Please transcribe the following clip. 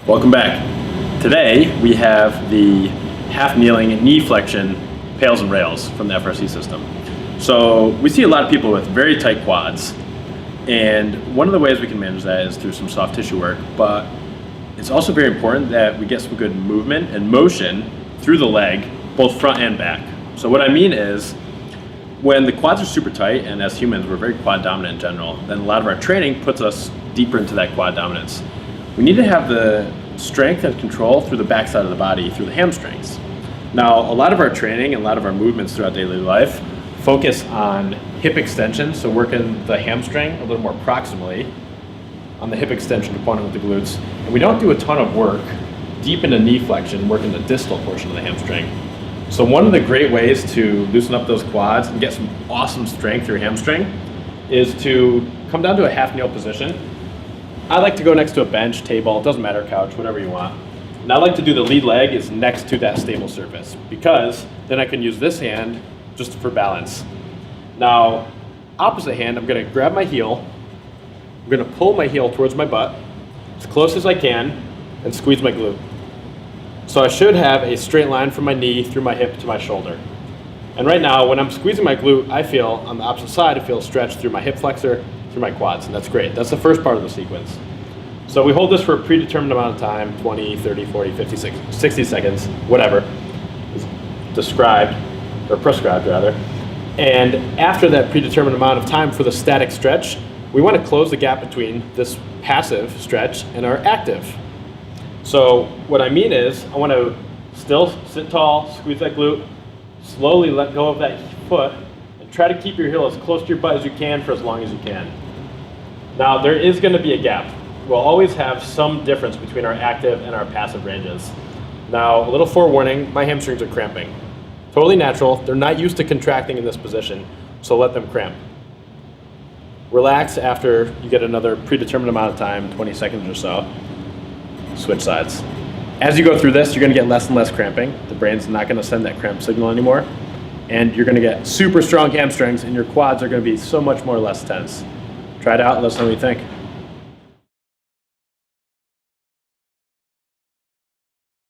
Welcome back. Today we have the half kneeling knee flexion pails and rails from the FRC system. So we see a lot of people with very tight quads, and one of the ways we can manage that is through some soft tissue work, but it's also very important that we get some good movement and motion through the leg, both front and back. So what I mean is, when the quads are super tight, and as humans we're very quad dominant in general, then a lot of our training puts us deeper into that quad dominance. We need to have the strength and control through the back side of the body, through the hamstrings. Now, a lot of our training and a lot of our movements throughout daily life focus on hip extension, so working the hamstring a little more proximally on the hip extension component of the glutes. And we don't do a ton of work deep into knee flexion, working the distal portion of the hamstring. So one of the great ways to loosen up those quads and get some awesome strength through your hamstring is to come down to a half kneel position. I like to go next to a bench, table, it doesn't matter, couch, whatever you want. And I like to do the lead leg is next to that stable surface, because then I can use this hand just for balance. Now, opposite hand, I'm gonna grab my heel, I'm gonna pull my heel towards my butt as close as I can and squeeze my glute. So I should have a straight line from my knee through my hip to my shoulder. And right now, when I'm squeezing my glute, I feel on the opposite side, I feel stretched through my hip flexor, through my quads, and that's great. That's the first part of the sequence. So we hold this for a predetermined amount of time, 20, 30, 40, 50, 60 seconds, whatever is described, or prescribed rather. And after that predetermined amount of time for the static stretch, we want to close the gap between this passive stretch and our active. So what I mean is, I want to still sit tall, squeeze that glute, slowly let go of that foot, and try to keep your heel as close to your butt as you can for as long as you can. Now, there is going to be a gap. We'll always have some difference between our active and our passive ranges. Now, a little forewarning, my hamstrings are cramping. Totally natural. They're not used to contracting in this position, so let them cramp. Relax after you get another predetermined amount of time, 20 seconds or so. Switch sides. As you go through this, you're going to get less and less cramping. The brain's not going to send that cramp signal anymore. And you're going to get super strong hamstrings, and your quads are going to be so much more less tense. Try it out and let us know what you think.